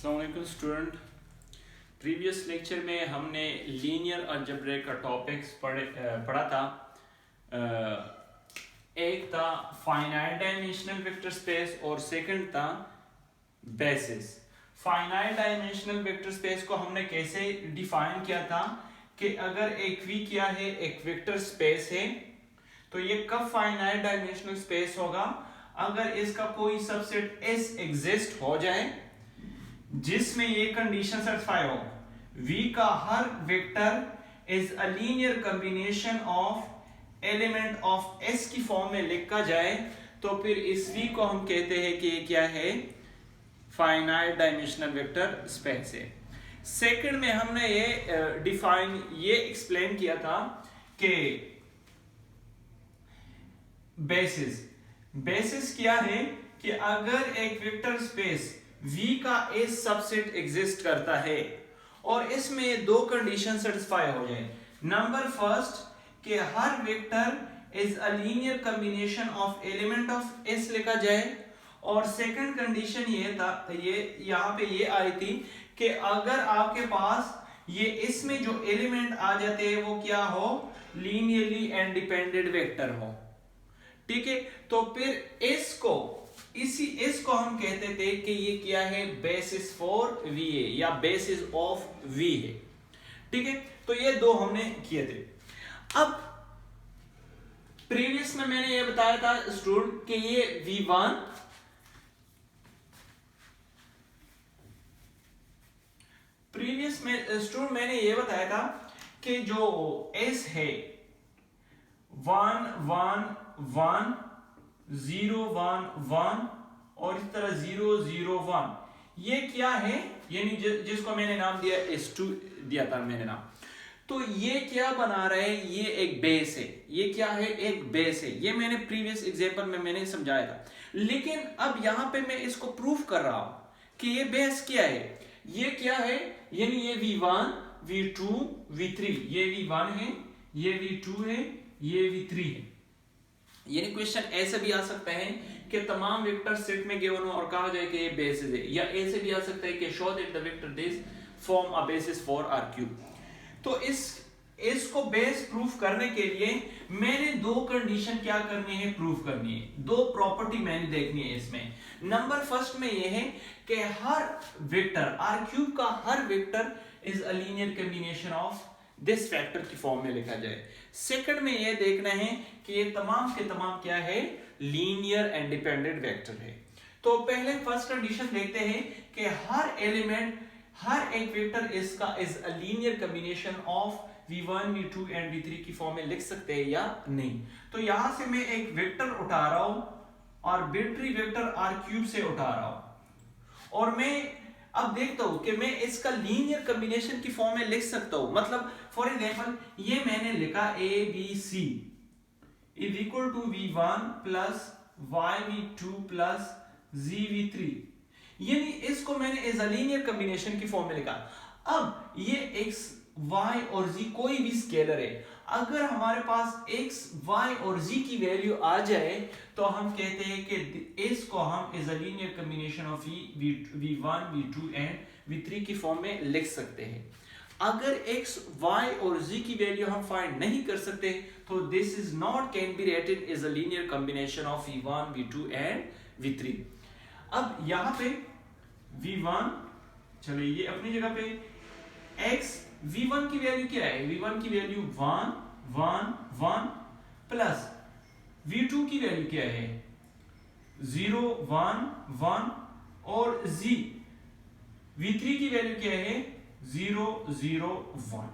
अस्सलाम वालेकुम student. Previous lecture में हमने लीनियर अलजेब्रा का टॉपिक्स पढ़ा था। एक था फाइनाइट डायमेंशनल वेक्टर स्पेस और सेकंड था basis. Finite dimensional vector space को हमने कैसे डिफाइन किया था कि अगर एक वी क्या है, एक वेक्टर स्पेस है, तो ये कब फाइनाइट डायमेंशनल स्पेस होगा? अगर इसका कोई सबसेट एस एग्जिस्ट हो जाए जिसमें ये कंडीशन सेटिस्फाई हो, V का हर vector is a linear combination of element of S की फॉर्म में लिखा जाए, तो फिर इस V को हम कहते हैं कि ये क्या है, फाइनाइट डायमेंशनल वेक्टर स्पेस है। सेकंड में हमने ये एक्सप्लेन किया था कि बेसिस क्या है कि अगर एक वेक्टर स्पेस V का एस सबसेट एग्जिस्ट करता है और इसमें दो कंडीशन सेटिस्फाई हो जाए। नंबर फर्स्ट कि हर vector is a linear combination of element of S लिखा जाए, और सेकंड कंडीशन ये था, ये यहां पे ये आई थी कि अगर आपके पास ये इसमें जो एलिमेंट आ जाते हैं वो क्या हो, लीनियरली इंडिपेंडेंट वेक्टर हो। ठीक है, तो फिर इसको हम कहते थे कि ये क्या है, बेसिस फॉर वी है या बेसिस ऑफ वी है। ठीक है, तो ये दो हमने किए थे। अब प्रीवियस में मैंने ये बताया था स्टूडेंट कि ये V1 प्रीवियस में स्टूडेंट मैंने ये बताया था कि जो S है 1 1 1 0 1 1 और इस तरह 0 0 1, ये क्या है, यानी जिसको मैंने नाम दिया S2 दिया था मैंने नाम, तो ये क्या बना रहे हैं, ये एक बेस है। ये क्या है, एक बेस है। ये मैंने प्रीवियस एग्जांपल में मैंने समझाया था, लेकिन अब यहां पे मैं इसको प्रूफ कर रहा हूं कि ये बेस क्या है। ये क्या है, यानी ये V1 V2 V3, ये V1 है, ये V2 है, ये V3 है। यानी क्वेश्चन ऐसे भी आ सकता है कि तमाम वेक्टर सेट में गिवन हो और कहा जाए कि ये बेसिस है, या ऐसे भी आ सकता है कि show that the vector this form a basis for R3। तो इसको बेस प्रूफ करने के लिए मैंने दो कंडीशन क्या करनी है, प्रूफ करनी है, दो प्रॉपर्टी मैंने देखनी है इसमें। नंबर फर्स्ट में ये है कि हर वेक्टर R3 का हर vector is a linear combination of this factor की फॉर्म में लिखा जाए। सेकंड में यह देखना है कि ये तमाम के तमाम क्या है, लीनियर इंडिपेंडेंट वेक्टर है। तो पहले फर्स्ट कंडीशन देखते हैं कि हर एलिमेंट, हर एक वेक्टर इसका is a linear combination of V1 V2 and V3 की फॉर्म में लिख सकते हैं या नहीं। तो यहां से मैं एक वेक्टर उठा रहा हूं, आर्बिट्री वेक्टर R3 से उठा रहा हूं, और मैं अब देखता हूं कि मैं इसका लीनियर कॉम्बिनेशन की फॉर्म में लिख सकता हूं। मतलब फॉर एग्जांपल ये मैंने लिखा ABC is equal to V1 plus YV2 plus ZV3, यानी इसको मैंने एज अ लीनियर कॉम्बिनेशन की फॉर्म में लिखा। अब ये x y और z कोई भी स्केलर है, अगर हमारे पास x y और z की वैल्यू आ जाए तो हम कहते हैं कि इसको हम as a linear combination of V1 V2 and V3 की फॉर्म में लिख सकते हैं। अगर x y और z की वैल्यू हम फाइंड नहीं कर सकते तो this is not can be rated as a linear combination of V1 V2 and V3। अब यहां पे V1, चलो ये अपनी जगह पे, x V1 की वैल्यू क्या है, V1 की वैल्यू 1 1 1 प्लस V2 की वैल्यू क्या है 0 1 1, और z V3 की वैल्यू क्या है 0 0 1।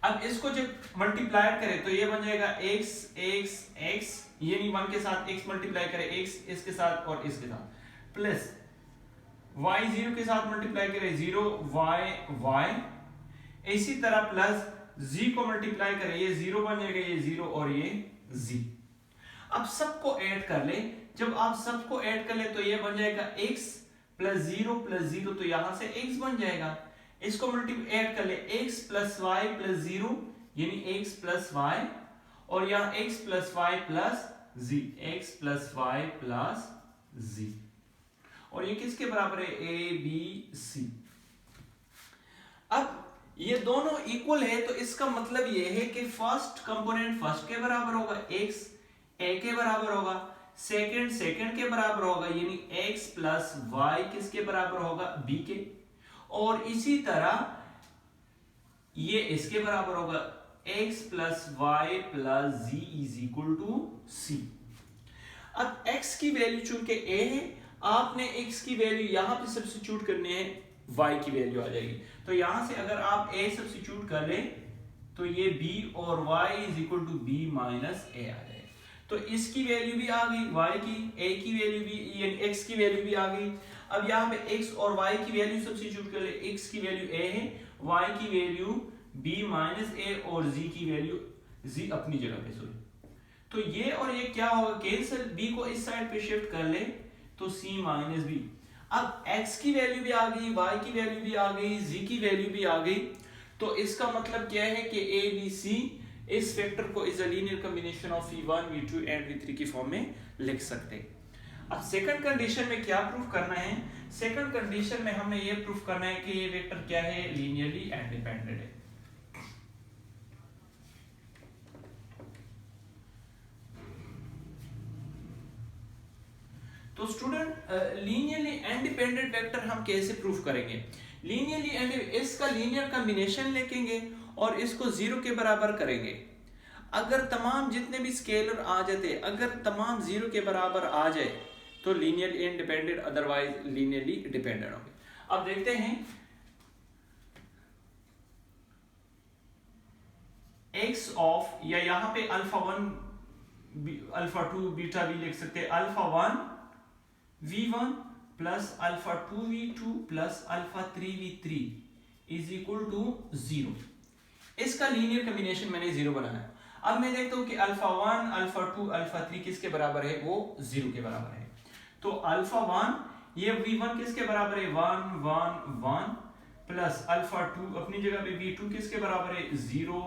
अब इसको जब मल्टीप्लाई करें तो ये बन जाएगा x x x, यानी 1 के साथ x मल्टीप्लाई करें, x इसके साथ और इसके साथ, प्लस y 0 के साथ मल्टीप्लाई करें 0 y y, इसी तरह प्लस z को मल्टीप्लाई करें, ये 0 बन जाएगा, ये 0 और ये z। अब सबको ऐड कर ले, जब आप सबको ऐड कर ले तो ये बन जाएगा x प्लस 0, तो यहां से x बन जाएगा। इसको मल्टीप्लाई ऐड कर ले, x प्लस y प्लस 0, यानी x प्लस y, और यहां x plus y plus z, x plus y plus z। और ये किसके बराबर है, ए बी सी। अब ये दोनों इक्वल है तो इसका मतलब ये है कि फर्स्ट कंपोनेंट फर्स्ट के बराबर होगा, x a के बराबर होगा, सेकंड सेकंड के बराबर होगा, यानी x प्लस वाई किसके बराबर होगा, b के, और इसी तरह ये इसके बराबर होगा, x plus y plus z is equal to c। अब x की वैल्यू चूंकि a है, आपने x की वैल्यू यहां पे सब्स्टिट्यूट करनी है, y की वैल्यू आ जाएगी। तो यहां से अगर आप a सब्स्टिट्यूट कर लें तो ये b और y is equal to b minus a आ जाएगा। तो इसकी वैल्यू भी आ गई, y की, a की वैल्यू भी, यानी x की वैल्यू भी आ गई। अब यहाँ पे x और y की वैल्यू सब्स्टिट्यूट कर ले, x की वैल्यू a है, y की वैल्यू b माइनस a और z की वैल्यू z अपनी जगह पे, सॉरी। तो ये और ये क्या होगा, कैंसिल, b को इस साइड पे शिफ्ट कर ले तो c माइनस b। अब x की वैल्यू भी आ गई, y की वैल्यू भी आ गई, z की वैल्यू भी आ गई। तो इसका मतलब क्या है कि a b c इस वेक्टर को is a linear combination of v1 v2 and v3 की फॉर्म में लिख सकते हैं। अब सेकंड कंडीशन में क्या प्रूफ करना है, सेकंड कंडीशन में हमने ये प्रूफ करना है कि ये वेक्टर क्या है, लीनियरली इंडिपेंडेंट है। तो स्टूडेंट लीनियरली इंडिपेंडेंट वेक्टर हम कैसे प्रूफ करेंगे, लीनियरली इसका लीनियर कॉम्बिनेशन लेंगे और इसको जीरो के बराबर करेंगे। अगर तमाम जितने भी स्केलर आ जाते, अगर तमाम जीरो के बराबर आ जाए तो linearly independent, otherwise linearly dependent होंगे। अब देखते हैं x ऑफ, या यहां पे अल्फा 1 अल्फा 2 बीटा भी लिख सकते हैं, alpha 1 v1 plus alpha 2 v2 plus alpha 3 v3 is equal to 0। इसका लीनियर कॉम्बिनेशन मैंने 0 बनाया। अब मैं देखता हूं कि अल्फा 1 अल्फा 2 अल्फा 3 किसके बराबर है, वो 0 के बराबर है। तो अल्फा 1 ये v1 किसके बराबर है, 1 1 1 प्लस अल्फा 2 अपनी जगह पे v2 किसके बराबर है, 0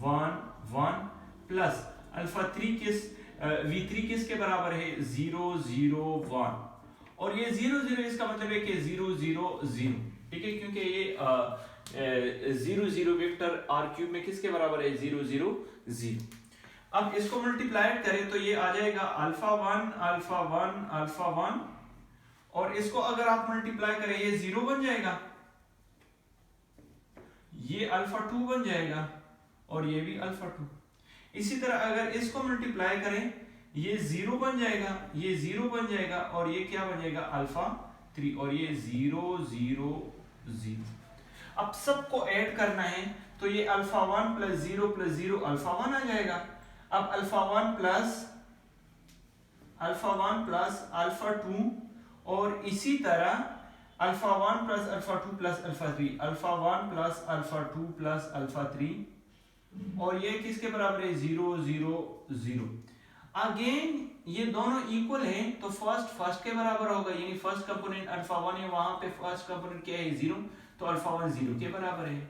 1 1 प्लस अल्फा 3 v3 किसके बराबर है, 0 0 1, और ये 0 0 इसका मतलब है कि 0 0 0, ठीक है, क्योंकि ये 0 0 वेक्टर r क्यूब में किसके बराबर है, 0 0 0। अब इसको मल्टीप्लाई करें तो ये आ जाएगा अल्फा 1 अल्फा 1 अल्फा 1, और इसको अगर आप मल्टीप्लाई करें ये 0 बन जाएगा, ये अल्फा 2 बन जाएगा, और ये भी अल्फा 2। इसी तरह अगर इसको मल्टीप्लाई करें ये 0 बन जाएगा, ये 0 बन जाएगा, और ये क्या बन जाएगा, अल्फा 3, और ये 0 0 0। अब सबको ऐड करना है तो ये अल्फा 1 प्लस 0 अल्फा 1 आ जाएगा। अब अल्फा 1 प्लस अल्फा 2, और इसी तरह alpha 1 plus alpha 2 plus alpha 3, alpha 1 plus alpha 2 plus alpha 3, और ये किसके बराबर है, 0 0 0। अगेन ये दोनों इक्वल हैं तो फर्स्ट के बराबर होगा, यानी फर्स्ट कंपोनेंट अल्फा 1 है, वहां पे फर्स्ट कंपोनेंट क्या है, 0, तो अल्फा 1 0 के बराबर है।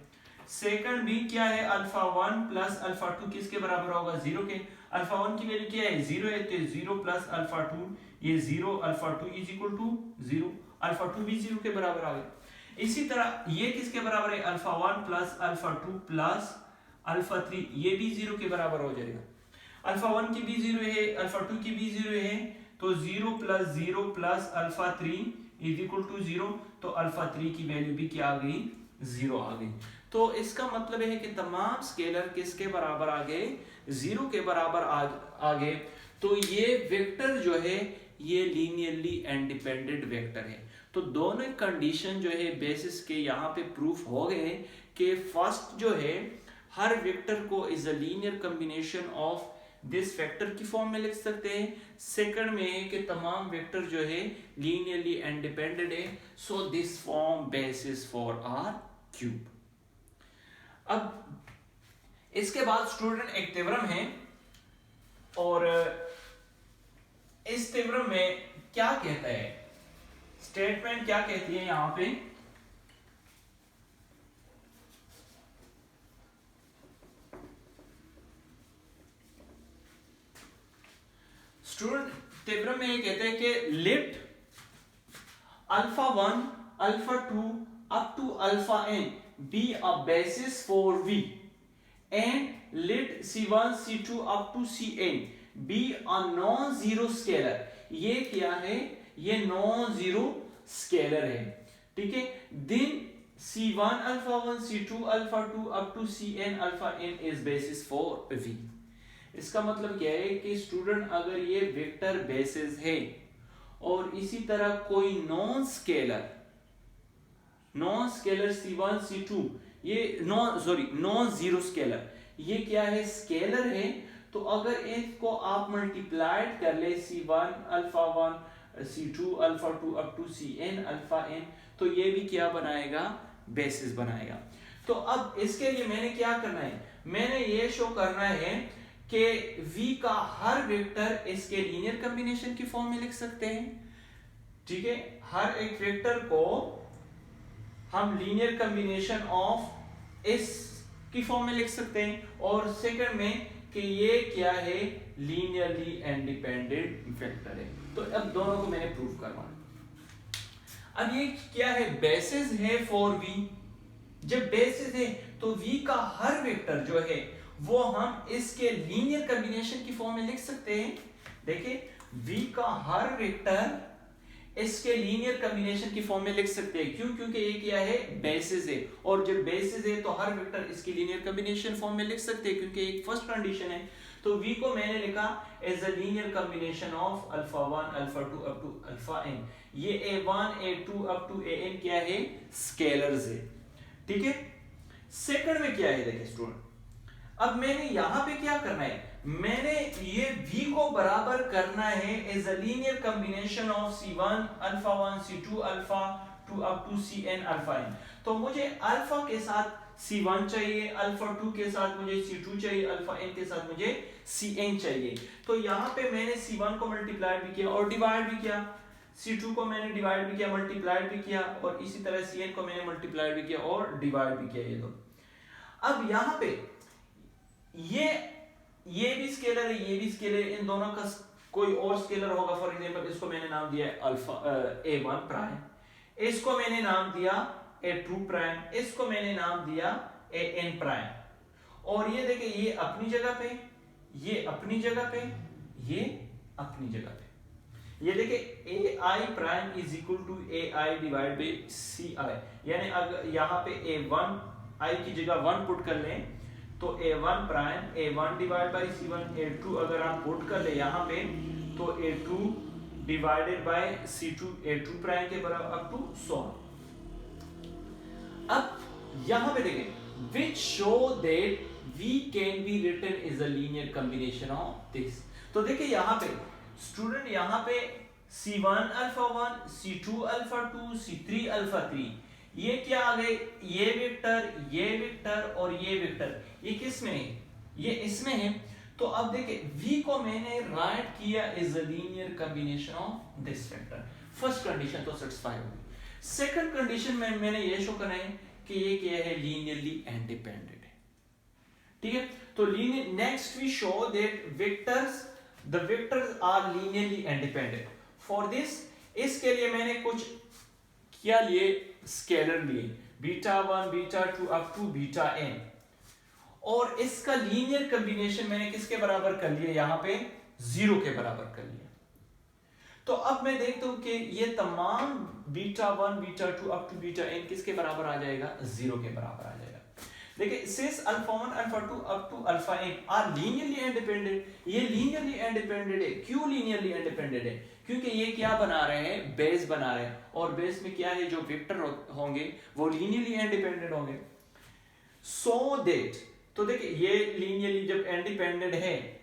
सेकंड भी क्या है, अल्फा 1 प्लस अल्फा 2 किसके बराबर होगा, 0 के। अल्फा 1 की वैल्यू क्या है, 0 है, तो 0 प्लस अल्फा 2, ये 0 alpha 2 is equal to 0, alpha 2 भी 0 के बराबर आ गया। इसी तरह ये किसके बराबर है, alpha 1 plus alpha 2 plus alpha 3, ये भी 0 के बराबर हो जाएगा। अल्फा 1 की भी 0 है, अल्फा 2 की भी 0 है, तो 0 plus alpha 3 is equal to 0, तो अल्फा 3 की वैल्यू भी क्या आ गई, 0 आ गई। तो इसका मतलब है कि तमाम स्केलर किसके बराबर आ गए, 0 के बराबर आ गए। तो ये वेक्टर जो है ये लीनियरली इंडिपेंडेंट वेक्टर है। तो दोनों कंडीशन जो है बेसिस के यहाँ पे प्रूफ हो गए कि फर्स्ट जो है हर वेक्टर को is a linear combination of this vector की फॉर्म में लिख सकते हैं। सेकंड में है कि तमाम वेक्टर जो है लीनियरली इंडिपेंडेंट है, so this form basis for R cube. अब इसके बाद स्टूडेंट एक थ्योरम है, और इस थ्योरम में क्या कहता है, स्टेटमेंट क्या कहती है यहां पे, स्टूडेंट थ्योरम में ये कहते हैं कि let alpha 1 alpha 2 up to alpha n be a basis for V, and let C1 C2 up to Cn be a non-zero scalar. ये क्या है? ये non-zero scalar है, ठीक है. Then C1 alpha 1 C2 alpha 2 up to Cn alpha n is basis for V. इसका मतलब क्या है कि स्टूडेंट अगर ये वेक्टर बेसिस है और इसी तरह कोई नॉन स्केलर C1 C2 ये नॉन जीरो स्केलर, ये क्या है? स्केलर है. तो अगर इसको आप मल्टीप्लाइड कर ले C1 alpha 1 C2 alpha 2 up to Cn alpha n, तो ये भी क्या बनाएगा? बेसिस बनाएगा. तो अब इसके लिए मैंने क्या करना है? मैंने ये शो करना है कि V का हर वेक्टर इसके लीनियर कॉम्बिनेशन की फॉर्म में लिख सकते हैं, ठीक है. हर एक वेक्टर को हम लीनियर कॉम्बिनेशन ऑफ इस की फॉर्म में लिख सकते हैं. और सेकंड में कि ये क्या है? लीनियरली इंडिपेंडेंट वेक्टर है. तो अब दोनों को मैंने प्रूव करवाना. अब ये क्या है? बेसिस है फॉर V. जब बेसिस है तो V का हर वेक्टर जो है वो हम इसके लीनियर कॉम्बिनेशन की फॉर्म में लिख सकते हैं. देखिए V का हर वेक्टर इसके लीनियर कॉम्बिनेशन की फॉर्म में लिख सकते हैं. क्यों? क्योंकि ये क्या है? बेसिस है. और जब बेसिस है तो हर वेक्टर इसकी लीनियर कॉम्बिनेशन फॉर्म में लिख सकते हैं, क्योंकि एक फर्स्ट कंडीशन है. तो V को मैंने लिखा as a linear combination of alpha 1 alpha 2 up to alpha n. ये a1 a2 up to an क्या है? स्केलर्स है, ठीक है. सेकंड में क्या है? देखिए स्टूडेंट, अब मैंने यहां पे क्या करना है? मैंने ये V को बराबर करना है as a linear combination of C1 alpha 1 C2 alpha 2 up to Cn alpha n. तो मुझे अल्फा के साथ C1 चाहिए, अल्फा 2 के साथ मुझे C2 चाहिए, अल्फा n के साथ मुझे Cn चाहिए. तो यहां पे मैंने C1 को मल्टीप्लाइड भी किया और डिवाइड भी किया, C2 को मैंने डिवाइड भी किया, मल्टीप्लाइड भी किया, और इसी तरह Cn को मैंने मल्टीप्लाइड भी किया और डिवाइड भी किया. ये दो. अब यहां पे ये भी स्केलर है, ये भी स्केलर है. इन दोनों का कोई और स्केलर होगा. फॉर एग्जांपल इसको मैंने नाम दिया है अल्फा a1 प्राइम, इसको मैंने नाम दिया a2 प्राइम, इसको मैंने नाम दिया an प्राइम. और ये देखिए ये अपनी जगह पे, ये अपनी जगह पे, ये अपनी जगह पे. ये देखिए ai prime is equal to ai divide by ci. यानी अगर यहाँ पे a1 i की जगह 1 पुट कर लें तो a1 prime a1 divide by c1, a2 अगर आप पुट कर ले यहाँ पे तो a2 divided by c2 a2 prime के बराबर अप टू 100. अब यहाँ पे देखें which show that V can be written as a linear combination of this. तो देखिए यहाँ पे स्टूडेंट, यहाँ पे c1 alpha 1 c2 alpha 2 c3 alpha 3, ये क्या आ गए? ये वेक्टर और ये वेक्टर, ये किस में है? ये इसमें है. तो अब देखिए V को मैंने राइट किया is a linear combination of this vector. First condition तो सेटिस्फाई हो गई. सेकंड कंडीशन में मैंने ये शो करना है कि ये क्या है? लीनियरली इंडिपेंडेंट है, ठीक है. तो linear next we show that the vectors are linearly independent. For this, इसके लिए मैंने कुछ क्या लिए? स्केलर लिए beta 1 beta 2 up to beta n, और इसका लीनियर कॉम्बिनेशन मैंने किसके बराबर कर लिया? यहाँ पे 0 के बराबर कर लिया. तो अब मैं देखता हूं कि ये तमाम beta 1 beta 2 up to beta n किसके बराबर आ जाएगा? 0 के बराबर आ जाएगा. देखिए since alpha 1 alpha 2 up to alpha n are linearly independent. ये लीनियरली इंडिपेंडेंट है. क्यों लीनियरली इंडिपेंडेंट है? क्योंकि ये क्या बना रहे हैं? बेस बना रहे हैं. और बेस में क्या है? जो वेक्टर होंगे वो लीनियरली इंडिपेंडेंट होंगे. सो दैट, तो देखिए ये लीनियरली जब इंडिपेंडेंट है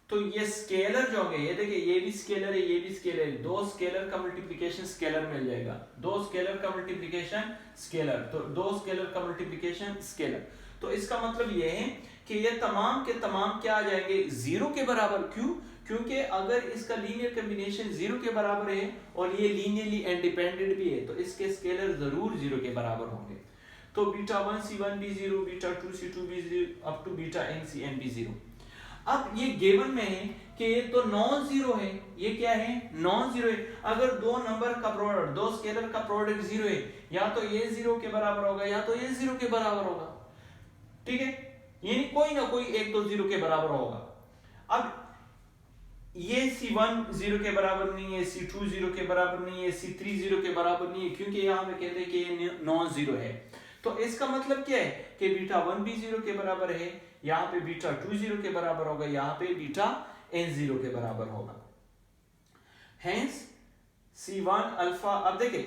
तो ये स्केलर जो होंगे, ये देखिए ये भी स्केलर है, ये भी स्केलर है. दो स्केलर का मल्टीप्लिकेशन स्केलर मिल जाएगा. दो स्केलर का मल्टीप्लिकेशन स्केलर, तो दो स्केलर का मल्टीप्लिकेशन स्केलर. तो इसका मतलब ये है कि ये तमाम के तमाम क्या आ जाएंगे? 0 के बराबर. क्यों? क्योंकि अगर इसका लीनियर कॉम्बिनेशन 0 के बराबर है और ये लीनियरली इंडिपेंडेंट भी है तो इसके स्केलर जरूर 0 के बराबर होंगे. तो बीटा 1 c1 भी 0, बीटा 2 c2 भी 0 up to beta n cn भी 0. अब ये गिवन में है कि ये तो नॉन जीरो है, ये क्या है नॉन जीरो है। अगर दो नंबर का प्रोडक्ट, दो स्केलर का प्रोडक्ट जीरो है, या तो ये जीरो के बराबर होगा या तो ये जीरो के बराबर होगा, ठीक है, यानी कोई ना कोई एक तो जीरो के बराबर होगा। अब ये C1 जीरो के बराबर नहीं है, C2 जीरो के बराबर नहीं है, C3 जीरो के बराबर नहीं है, क्योंकि यहां पे कहते हैं कि ये नॉन जीरो है। तो इसका मतलब क्या है कि बीटा 1 भी जीरो के बराबर है, यहाँ पे बीटा 2 जीरो के बराबर होगा, यहाँ पे बीटा n जीरो के बराबर होगा। हेंस C1 अल्फा, अब देखें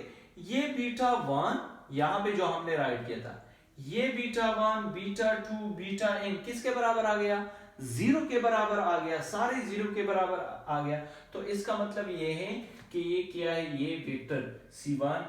ये बीटा 1 यहाँ पे जो हमने राइट किया था, ये बीटा 1 बीटा 2 बीटा n किसके बराबर आ गया, जीरो के बराबर आ गया, सारे जीरो के बराबर आ गया। तो इसका मतलब ये है कि ये क्या है, ये vector C1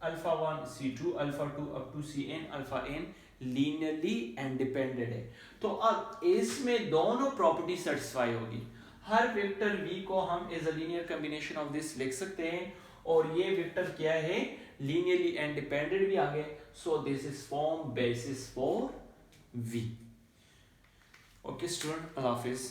alpha 1 C2 alpha 2 up to Cn alpha n linearly independent है। तो अब इसमें दोनों प्रॉपर्टी सेटिस्फाई होगी। हर वेक्टर v को हम as a linear combination of this लिख सकते हैं, और ये वेक्टर क्या है लीनियरली इंडिपेंडेंट भी आ गए। So this is form basis for v। Okay student, Allah Hafiz.